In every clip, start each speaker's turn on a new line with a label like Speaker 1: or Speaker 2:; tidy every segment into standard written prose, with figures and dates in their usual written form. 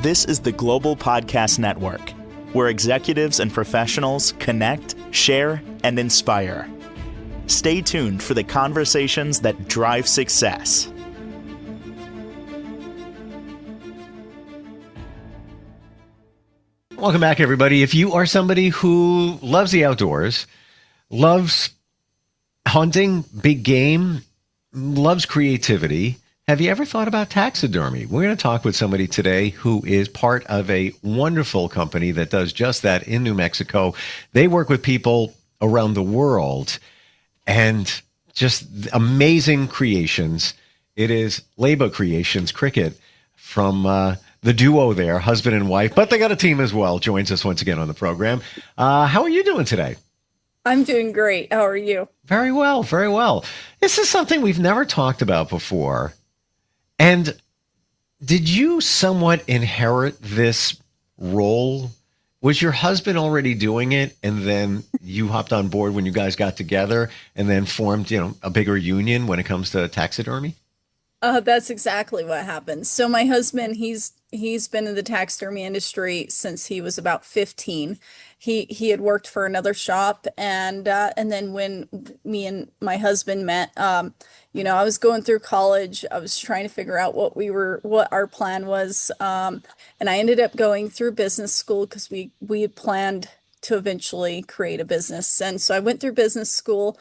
Speaker 1: This is the Global Podcast Network, where executives and professionals connect, share, and inspire. Stay tuned for the conversations that drive success.
Speaker 2: Welcome back, everybody. If you are somebody who loves the outdoors, loves hunting, big game, loves creativity, have you ever thought about taxidermy? We're going to talk with somebody today who is part of a wonderful company that does just that in New Mexico. They work with people around the world and just amazing creations. It is Leyba Creations Cricket from the duo there, husband and wife, but they got a team as well, joins us once again on the program. How are you doing today?
Speaker 3: I'm doing great. How are you?
Speaker 2: Very well, very well. This is something we've never talked about before. And did you somewhat inherit this role? Was your husband already doing it, and then you hopped on board when you guys got together and then formed, a bigger union when it comes to taxidermy?
Speaker 3: That's exactly what happened. So my husband, he's been in the taxidermy industry since he was about 15. He had worked for another shop, and then when me and my husband met, I was going through college. I was trying to figure out what our plan was, and I ended up going through business school because we had planned to eventually create a business, and so I went through business school.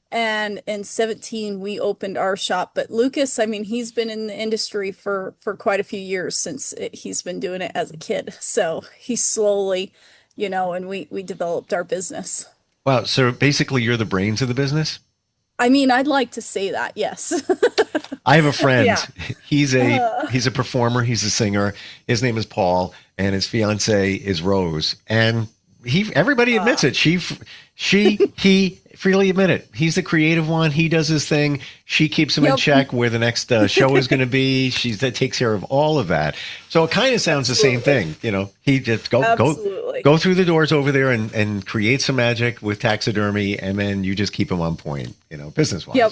Speaker 3: And in 17, we opened our shop. But Lucas, he's been in the industry for quite a few years since he's been doing it as a kid. So he slowly, and we developed our business.
Speaker 2: Wow. So basically you're the brains of the business?
Speaker 3: I'd like to say that, yes.
Speaker 2: I have a friend.
Speaker 3: Yeah.
Speaker 2: He's a performer. He's a singer. His name is Paul, and his fiance is Rose. And everybody admits it. He freely admit it. He's the creative one. He does his thing. She keeps him in check where the next show is going to be. That takes care of all of that. So it kind of sounds the same thing. He just go through the doors over there and create some magic with taxidermy, and then you just keep him on point, business wise.
Speaker 3: Yep.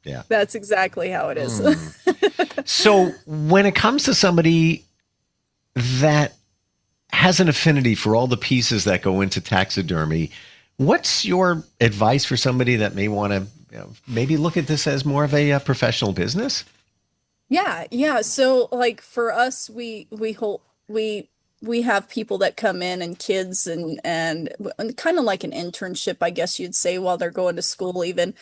Speaker 2: Yeah.
Speaker 3: That's exactly how it is.
Speaker 2: So when it comes to somebody that has an affinity for all the pieces that go into taxidermy, what's your advice for somebody that may want to maybe look at this as more of a professional business?
Speaker 3: Yeah. So like for us, we have people that come in and kids and kind of like an internship, I guess you'd say, while they're going to school even.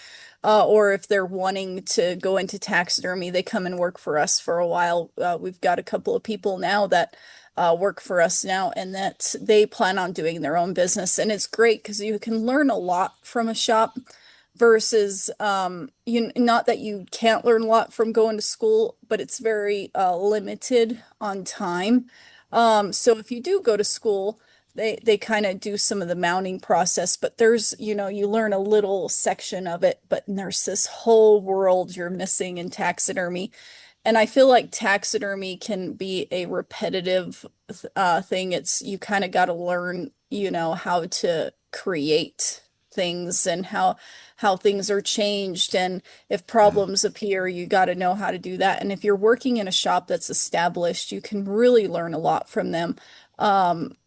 Speaker 3: Or if they're wanting to go into taxidermy, they come and work for us for a while. We've got a couple of people now that work for us now, and that they plan on doing their own business. And it's great because you can learn a lot from a shop versus, not that you can't learn a lot from going to school, but it's very limited on time. So if you do go to school, they kind of do some of the mounting process, but there's, you learn a little section of it, but there's this whole world you're missing in taxidermy. And I feel like taxidermy can be a repetitive thing. You kind of got to learn, how to create things and how things are changed. And if problems appear, you got to know how to do that. And if you're working in a shop that's established, you can really learn a lot from them.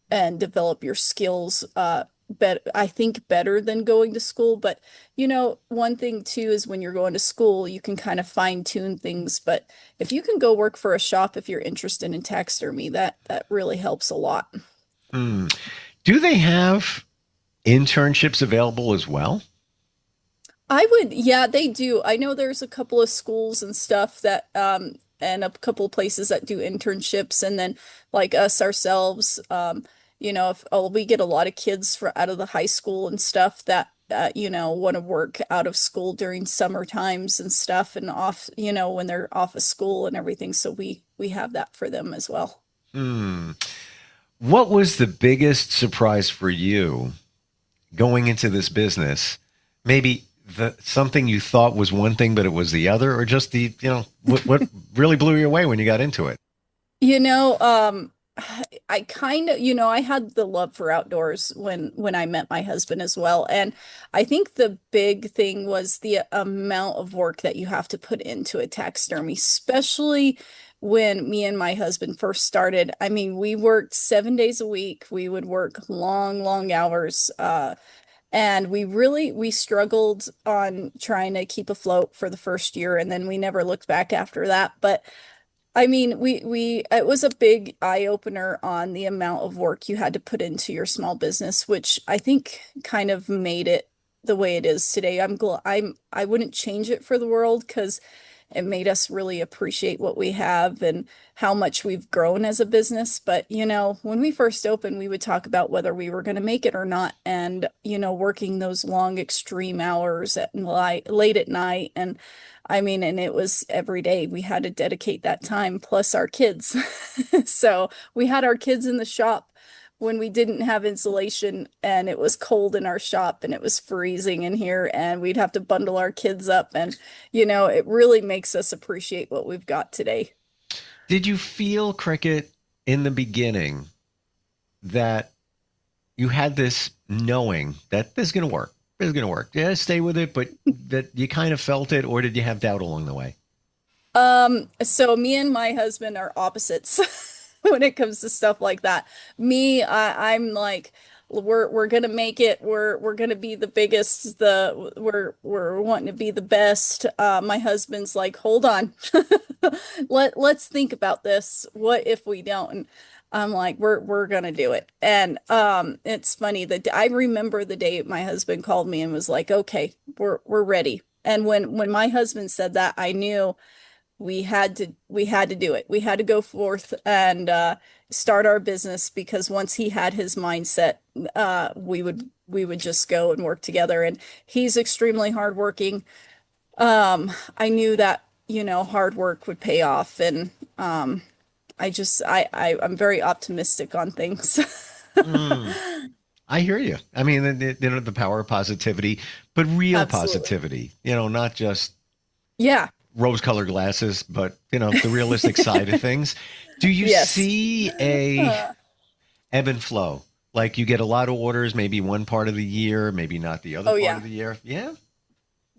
Speaker 3: And develop your skills, I think better than going to school. But, one thing too is when you're going to school, you can kind of fine tune things. But if you can go work for a shop, if you're interested in taxidermy, that really helps a lot.
Speaker 2: Do they have internships available as well?
Speaker 3: Yeah, they do. I know there's a couple of schools and stuff that, and a couple of places that do internships, and then like us ourselves, if we get a lot of kids out of the high school and stuff that want to work out of school during summer times and stuff, and off, when they're off of school and everything. So we have that for them as well.
Speaker 2: What was the biggest surprise for you going into this business? Maybe something you thought was one thing, but it was the other, or just what really blew you away when you got into it?
Speaker 3: I kind of, I had the love for outdoors when I met my husband as well. And I think the big thing was the amount of work that you have to put into a taxidermy, especially when me and my husband first started. I mean, we worked 7 days a week. We would work long, long hours. And we struggled on trying to keep afloat for the first year, and then we never looked back after that. But I mean, it was a big eye opener on the amount of work you had to put into your small business, which I think kind of made it the way it is today. I wouldn't change it for the world because it made us really appreciate what we have and how much we've grown as a business. But, when we first opened, we would talk about whether we were going to make it or not. And, working those long, extreme hours at late at night. And I mean, and it was every day we had to dedicate that time plus our kids. So we had our kids in the shop when we didn't have insulation and it was cold in our shop and it was freezing in here and we'd have to bundle our kids up. And, it really makes us appreciate what we've got today.
Speaker 2: Did you feel, Cricket, in the beginning that you had this knowing that this is going to work? This is going to work. Yeah, stay with it, but that you kind of felt it, or did you have doubt along the way?
Speaker 3: So me and my husband are opposites when it comes to stuff like that. I'm like, we're gonna make it. We're gonna be the biggest. We're wanting to be the best. My husband's like, hold on, let's think about this. What if we don't? And I'm like, we're gonna do it. And it's funny that I remember the day my husband called me and was like, okay, we're ready. And when my husband said that, I knew we had to do it. We had to go forth and start our business because once he had his mindset, we would just go and work together. And he's extremely hardworking. I knew that, hard work would pay off, and I'm very optimistic on things.
Speaker 2: Mm, I hear you. I mean, the power of positivity, but real
Speaker 3: Absolutely.
Speaker 2: positivity, not just
Speaker 3: Yeah.
Speaker 2: rose-colored glasses, but, the realistic side of things. Do you
Speaker 3: Yes.
Speaker 2: see a ebb and flow? Like you get a lot of orders, maybe one part of the year, maybe not the other
Speaker 3: Oh,
Speaker 2: part
Speaker 3: yeah.
Speaker 2: of the year. Yeah.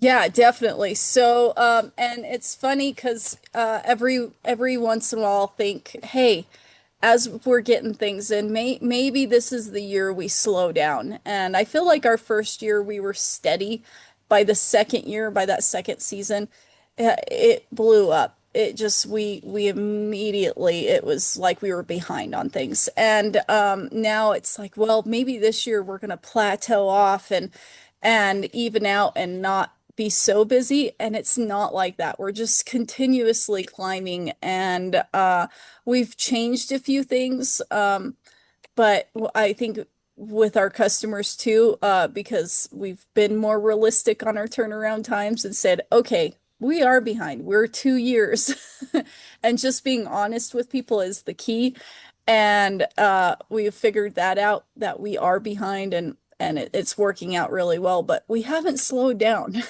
Speaker 3: Yeah, definitely. So, and it's funny because every once in a while I'll think, hey, as we're getting things in, maybe this is the year we slow down. And I feel like our first year we were steady. By the second year, by that second season, it blew up. It just we immediately it was like we were behind on things. And now it's like, well, maybe this year we're gonna plateau off and even out and not be so busy. And it's not like that. We're just continuously climbing, and we've changed a few things. But I think with our customers too, because we've been more realistic on our turnaround times and said, okay, we are behind. We're 2 years. And just being honest with people is the key. And we've figured that out, that we are behind, and it's working out really well, but we haven't slowed down.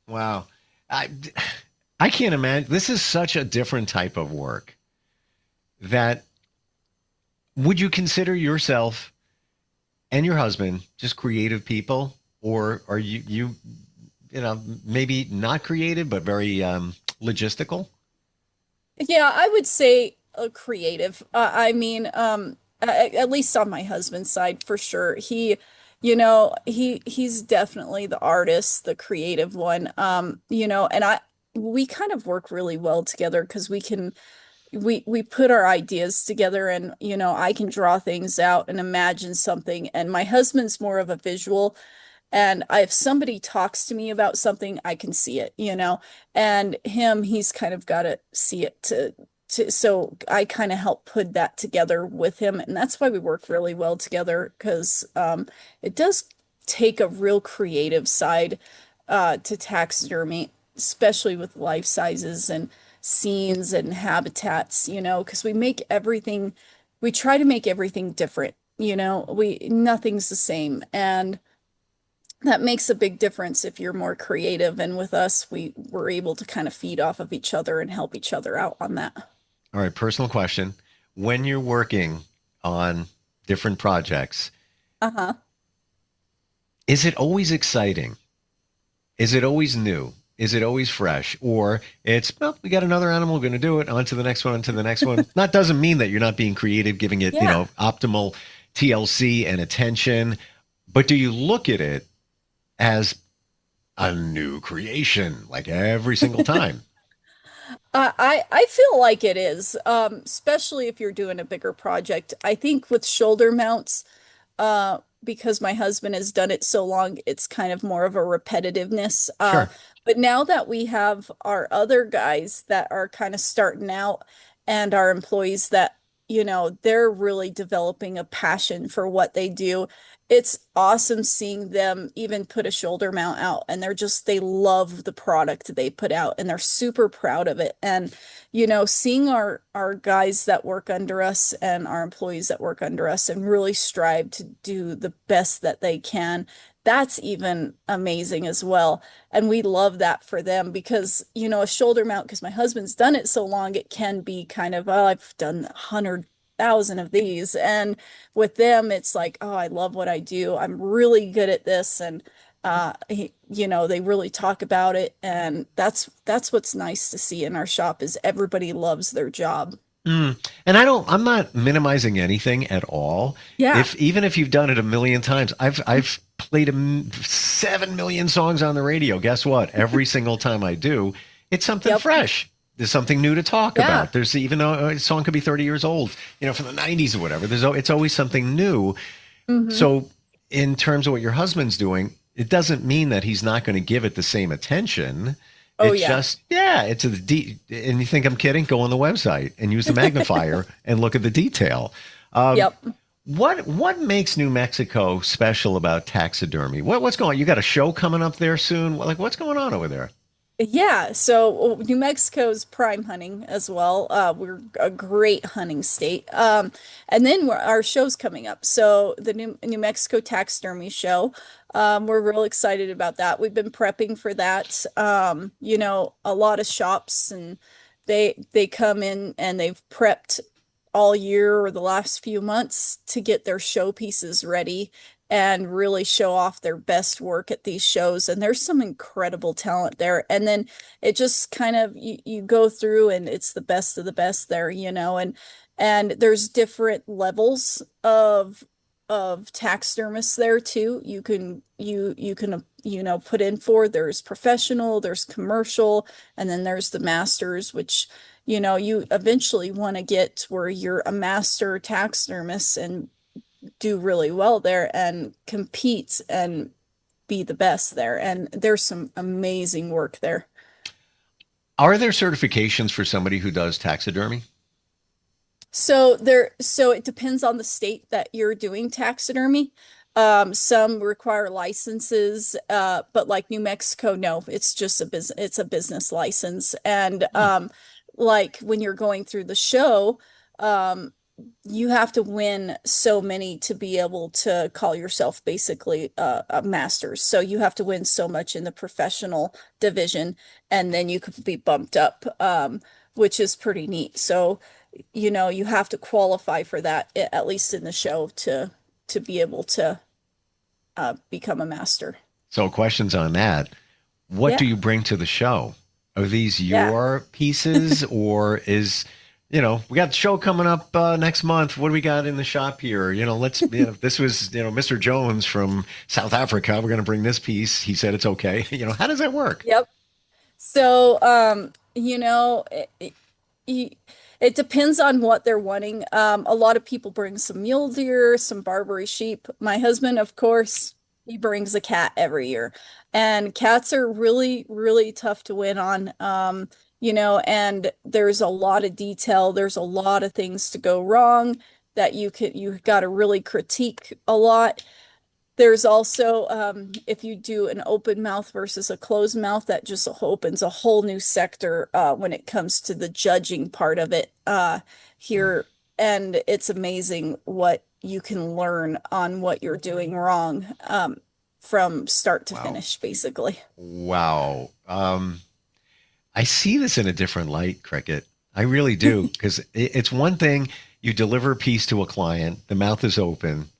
Speaker 2: Wow. I, I can't imagine. This is such a different type of work that would you consider yourself and your husband just creative people, or are you maybe not creative, but very logistical?
Speaker 3: Yeah, I would say creative. I mean, at least on my husband's side, for sure. He's definitely the artist, the creative one. And we kind of work really well together because we put our ideas together, and I can draw things out and imagine something, and my husband's more of a visual. And if somebody talks to me about something, I can see it. And he's kind of got to see it so I kind of help put that together with him. And that's why we work really well together, because it does take a real creative side to taxidermy, especially with life sizes and scenes and habitats, because we try to make everything different. Nothing's the same. And that makes a big difference if you're more creative. And with us, we're able to kind of feed off of each other and help each other out on that.
Speaker 2: All right, personal question. When you're working on different projects,
Speaker 3: Uh-huh.
Speaker 2: is it always exciting? Is it always new? Is it always fresh? Or it's, well, we got another animal, we're going to do it, on to the next one, on to the next one. That doesn't mean that you're not being creative, giving it,
Speaker 3: Yeah.
Speaker 2: optimal TLC and attention. But do you look at it as a new creation, like every single time?
Speaker 3: I feel like it is, especially if you're doing a bigger project. I think with shoulder mounts, because my husband has done it so long, it's kind of more of a repetitiveness.
Speaker 2: Sure.
Speaker 3: But now that we have our other guys that are kind of starting out and our employees that, they're really developing a passion for what they do. It's awesome seeing them even put a shoulder mount out and they love the product they put out and they're super proud of it. And, seeing our guys that work under us and our employees that work under us and really strive to do the best that they can, that's even amazing as well. And we love that for them because, a shoulder mount, because my husband's done it so long, it can be kind of, oh, I've done 100,000 of these. And with them, it's like, oh, I love what I do. I'm really good at this. And, they really talk about it. And that's what's nice to see in our shop is everybody loves their job.
Speaker 2: And I'm not minimizing anything at all.
Speaker 3: Yeah.
Speaker 2: Even if you've done it a million times, I've played 7 million songs on the radio. Guess what? Every single time I do, it's something fresh. There's something new to talk about. There's, even though a song could be 30 years old, from the 90s or whatever, it's always something new.
Speaker 3: Mm-hmm.
Speaker 2: So in terms of what your husband's doing, it doesn't mean that he's not going to give it the same attention.
Speaker 3: Oh,
Speaker 2: It's
Speaker 3: yeah.
Speaker 2: just, it's and you think I'm kidding? Go on the website and use the magnifier and look at the detail.
Speaker 3: Yep.
Speaker 2: What makes New Mexico special about taxidermy? What's going on? You got a show coming up there soon? Like, what's going on over there?
Speaker 3: Yeah, so New Mexico's prime hunting as well. We're a great hunting state. And then our show's coming up. So the New Mexico Taxidermy Show. We're real excited about that. We've been prepping for that. A lot of shops and they come in and they've prepped all year or the last few months to get their show pieces ready and really show off their best work at these shows. And there's some incredible talent there. And then it just kind of you go through and it's the best of the best there, and there's different levels of taxidermists there too. You can put in for, there's professional, there's commercial, and then there's the masters, which you eventually want to get where you're a master taxidermist and do really well there and compete and be the best there. And there's some amazing work there.
Speaker 2: Are there certifications for somebody who does taxidermy?
Speaker 3: So it depends on the state that you're doing taxidermy. Some require licenses, but like New Mexico, no, it's just it's a business license. And like when you're going through the show, you have to win so many to be able to call yourself basically a master's. So you have to win so much in the professional division, and then you could be bumped up, which is pretty neat. So, you have to qualify for that, at least in the show, to be able to become a master.
Speaker 2: So questions on that. What do you bring to the show? Are these your pieces or is... we got the show coming up next month. What do we got in the shop here? This was, Mr. Jones from South Africa. We're going to bring this piece. He said it's okay. How does that work?
Speaker 3: Yep. So, it depends on what they're wanting. A lot of people bring some mule deer, some Barbary sheep. My husband, of course, he brings a cat every year. And cats are really, really tough to win on. And there's a lot of detail. There's a lot of things to go wrong that you've got to really critique a lot. There's also, if you do an open mouth versus a closed mouth, that just opens a whole new sector when it comes to the judging part of it here. And it's amazing what you can learn on what you're doing wrong from start to finish, basically.
Speaker 2: Wow. I see this in a different light, Cricket. I really do, because it's one thing, you deliver a piece to a client, the mouth is open.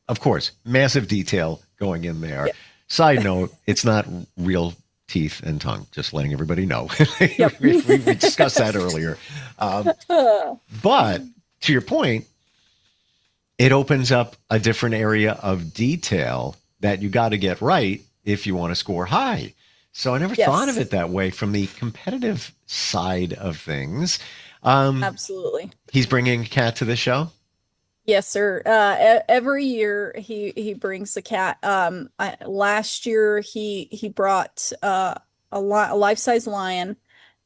Speaker 2: Of course, massive detail going in there.
Speaker 3: Yeah.
Speaker 2: Side note, it's not real teeth, and tongue. Just letting everybody know.
Speaker 3: Yep.
Speaker 2: We discussed that earlier. But to your point, it opens up a different area of detail that you got to get right if you want to score high. So I never thought of
Speaker 3: Yes,
Speaker 2: it that way from the competitive side of things.
Speaker 3: absolutely.
Speaker 2: He's bringing a cat to the show.
Speaker 3: Yes, sir. Every year he brings the cat. Last year he brought a life-size lion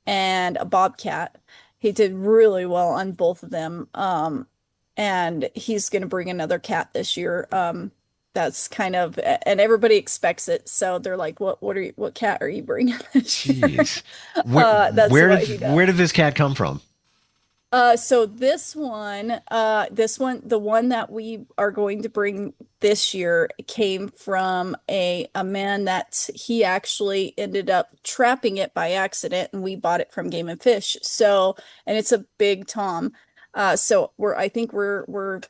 Speaker 3: and a bobcat. He did really well on both of them. And he's going to bring another cat this year. That's kind of, and everybody expects it. So they're like, what cat are you bringing this year?
Speaker 2: Jeez, where
Speaker 3: That's
Speaker 2: where
Speaker 3: what he
Speaker 2: did where
Speaker 3: does.
Speaker 2: did this cat come from?
Speaker 3: So this one, the one that we are going to bring this year came from a man that he actually ended up trapping it by accident, and we bought it from Game and Fish. So, and it's a big Tom. So I think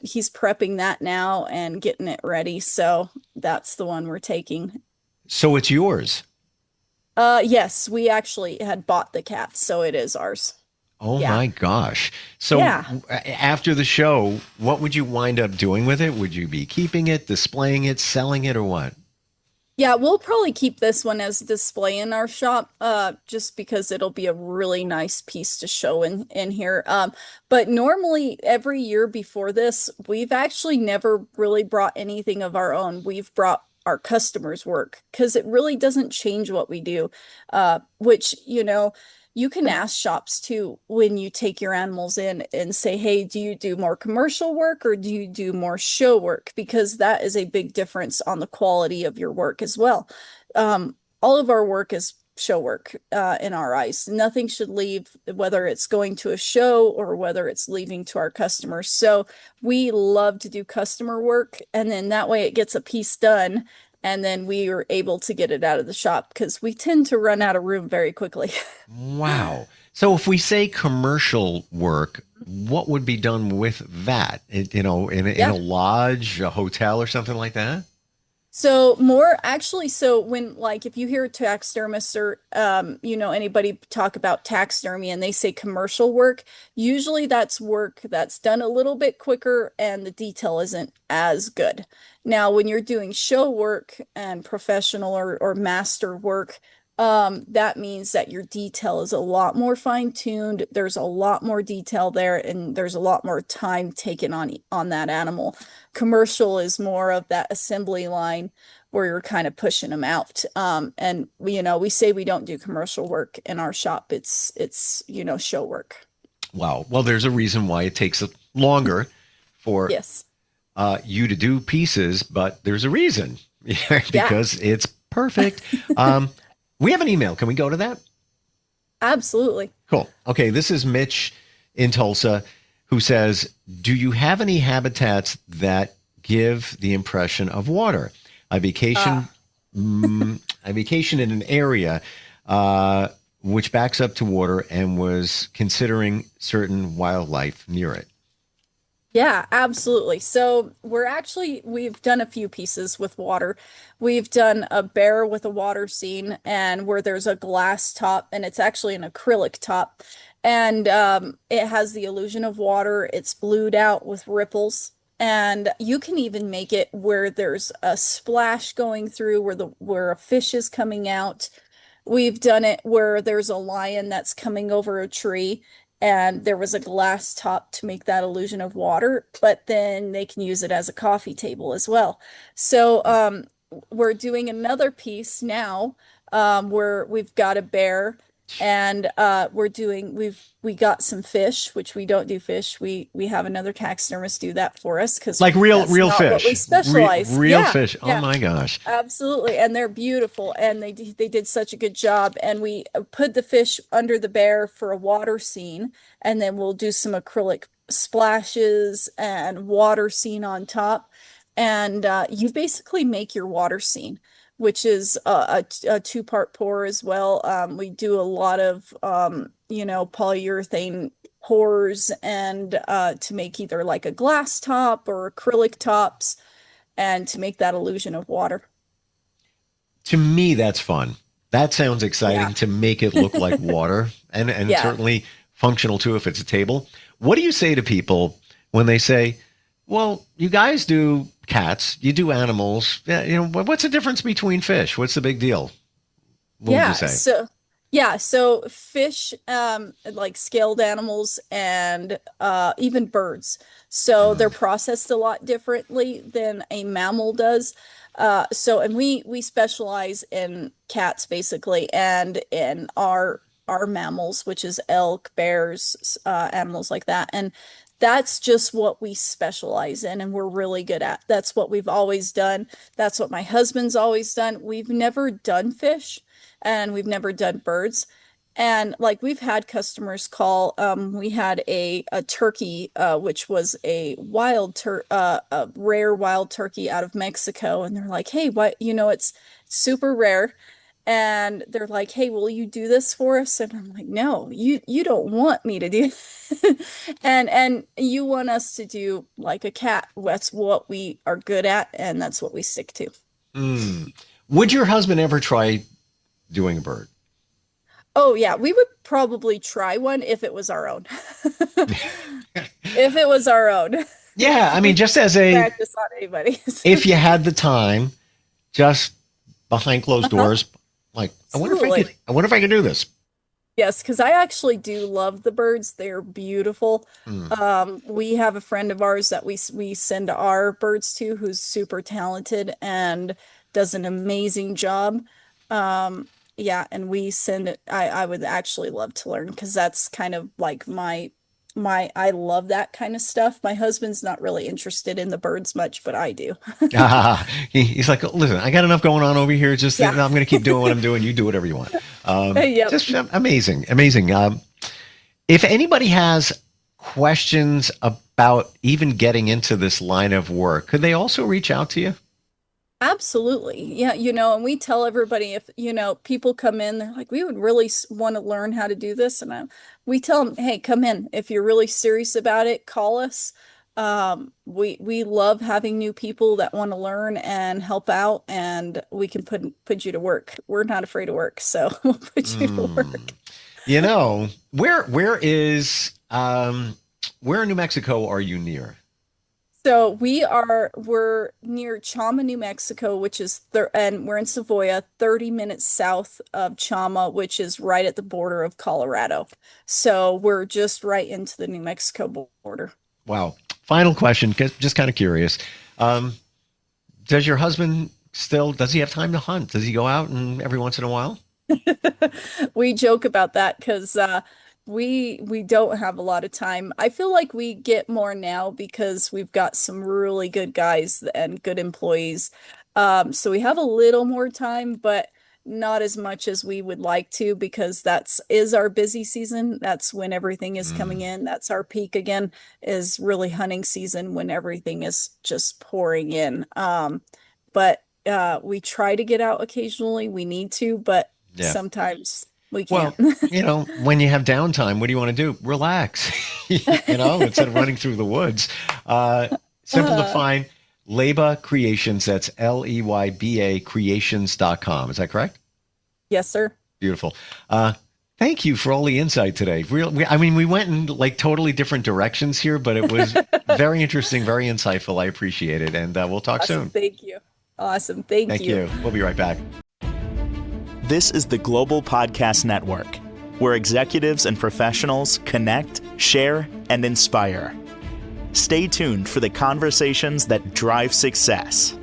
Speaker 3: he's prepping that now and getting it ready. So that's the one we're taking.
Speaker 2: So it's yours.
Speaker 3: Yes, we actually had bought the cat, so it is ours.
Speaker 2: Oh
Speaker 3: Yeah.
Speaker 2: my gosh. So
Speaker 3: Yeah.
Speaker 2: after the show, what would you wind up doing with it? Would you be keeping it, displaying it, selling it, or what?
Speaker 3: Yeah, we'll probably keep this one as a display in our shop, just because it'll be a really nice piece to show in here. But normally every year before this, we've actually never really brought anything of our own. We've brought our customers' work because it really doesn't change what we do. Which, you can ask shops too when you take your animals in and say, hey, do you do more commercial work or do you do more show work? Because that is a big difference on the quality of your work as well. All of our work is show work in our eyes. Nothing should leave, whether it's going to a show or whether it's leaving to our customers. So we love to do customer work, and then that way it gets a piece done. And then we are able to get it out of the shop because we tend to run out of room very quickly.
Speaker 2: Wow. So if we say commercial work, what would be done with that? In a
Speaker 3: Yeah.
Speaker 2: lodge, a hotel, or something like that?
Speaker 3: So more actually, so when like if you hear taxidermist or anybody talk about taxidermy and they say commercial work, usually that's work that's done a little bit quicker and the detail isn't as good. Now, when you're doing show work and professional or master work, that means that your detail is a lot more fine-tuned. There's a lot more detail there, and there's a lot more time taken on that animal. Commercial is more of that assembly line where you're kind of pushing them out. And we say we don't do commercial work in our shop. It's show work.
Speaker 2: Wow. Well, there's a reason why it takes longer for
Speaker 3: Yes.
Speaker 2: you to do pieces, but there's a reason
Speaker 3: Yeah,
Speaker 2: because it's perfect. We have an email. Can we go to that?
Speaker 3: absolutely.
Speaker 2: Cool. Okay. This is Mitch in Tulsa who says, do you have any habitats that give the impression of water? I
Speaker 3: Uh,
Speaker 2: vacation, I vacation in an area which backs up to water and was considering certain wildlife near it.
Speaker 3: Yeah, absolutely. So we've done a few pieces with water. We've done a bear with a water scene and where there's a glass top and it's actually an acrylic top. And it has the illusion of water. It's blued out with ripples. And you can even make it where there's a splash going through where a fish is coming out. We've done it where there's a lion that's coming over a tree and there was a glass top to make that illusion of water, but then they can use it as a coffee table as well. So we're doing another piece now where we've got a bear and we got some fish, which we don't do fish. We have another taxidermist do that for us because
Speaker 2: Like real,
Speaker 3: that's
Speaker 2: real
Speaker 3: not what we
Speaker 2: fish,
Speaker 3: specialize.
Speaker 2: real
Speaker 3: Yeah,
Speaker 2: fish. Oh
Speaker 3: yeah.
Speaker 2: my gosh.
Speaker 3: Absolutely, and they're beautiful, and they did such a good job. And we put the fish under the bear for a water scene, and then we'll do some acrylic splashes and water scene on top. And you basically make your water scene, which is a two-part pour as well. We do a lot of polyurethane pours and to make either like a glass top or acrylic tops and to make that illusion of water.
Speaker 2: To me, that's fun. That sounds exciting
Speaker 3: Yeah.
Speaker 2: to make it look like water and
Speaker 3: Yeah.
Speaker 2: certainly functional too if it's a table. What do you say to people when they say, well, you guys do cats, you do animals. Yeah, what's the difference between fish? What's the big deal? What would you
Speaker 3: Yeah,
Speaker 2: say?
Speaker 3: so fish, like scaled animals and even birds. So they're
Speaker 2: Mm,
Speaker 3: processed a lot differently than a mammal does. And we specialize in cats basically, and in our mammals, which is elk, bears, animals like that. And that's just what we specialize in and we're really good at. That's what we've always done. That's what my husband's always done. We've never done fish and we've never done birds. And like we've had customers call, we had a turkey, which was a rare wild turkey out of Mexico, and they're like, "Hey, what? It's super rare." And they're like, "Hey, will you do this for us?" And I'm like, "No, you don't want me to do, and you want us to do like a cat. That's what we are good at, and that's what we stick to."
Speaker 2: mm. Would your husband ever try doing a bird?
Speaker 3: Oh yeah, we would probably try one if it was our own. If it was our own.
Speaker 2: Yeah, I mean,
Speaker 3: We
Speaker 2: just as a,
Speaker 3: practice on anybody's.
Speaker 2: if you had the time, just behind closed
Speaker 3: Uh-huh.
Speaker 2: doors, like,
Speaker 3: Absolutely.
Speaker 2: I wonder if I could do this.
Speaker 3: Yes, because I actually do love the birds. They're beautiful.
Speaker 2: Mm,
Speaker 3: We have a friend of ours that we send our birds to who's super talented and does an amazing job. Yeah, and we send it. I would actually love to learn because that's kind of like my I love that kind of stuff. My husband's not really interested in the birds much, but I do.
Speaker 2: he's like, listen, I got enough going on over here. Just
Speaker 3: Yeah.
Speaker 2: I'm going to keep doing what I'm doing. You do whatever you want.
Speaker 3: Yep.
Speaker 2: Just amazing, amazing. If anybody has questions about even getting into this line of work, could they also reach out to you?
Speaker 3: Absolutely. Yeah, and we tell everybody if, people come in, they're like, we would really want to learn how to do this. And we tell them, hey, come in. If you're really serious about it, call us. We love having new people that want to learn and help out, and we can put you to work. We're not afraid of work, so we'll put you to
Speaker 2: Mm.
Speaker 3: work.
Speaker 2: Where in New Mexico are you near?
Speaker 3: So we're near Chama, New Mexico, which is and we're in Savoya, 30 minutes south of Chama, which is right at the border of Colorado. So we're just right into the New Mexico border.
Speaker 2: Wow. Final question, just kind of curious. Um, does your husband does he have time to hunt? Does he go out and every once in a while?
Speaker 3: We joke about that because we don't have a lot of time. I feel like we get more now because we've got some really good guys and good employees. So we have a little more time, but not as much as we would like to because that's our busy season. That's when everything is coming
Speaker 2: Mm,
Speaker 3: in. That's our peak again, is really hunting season when everything is just pouring in. But we try to get out occasionally. We need to, but
Speaker 2: yeah.
Speaker 3: sometimes we can't.
Speaker 2: Well, when you have downtime, what do you want to do? Relax, instead of running through the woods. Simple to
Speaker 3: Uh,
Speaker 2: find. Leyba Creations. That's Leyba creations.com. Is that correct?
Speaker 3: yes, sir.
Speaker 2: Beautiful. Thank you for all the insight today. I mean, we went in like totally different directions here, but it was very interesting, very insightful. I appreciate it. And we'll talk
Speaker 3: Awesome.
Speaker 2: soon.
Speaker 3: Thank you. Awesome. Thank
Speaker 2: Thank
Speaker 3: you.
Speaker 2: you. We'll be right back.
Speaker 1: This is the Global Podcast Network, where executives and professionals connect, share, and inspire. Stay tuned for the conversations that drive success.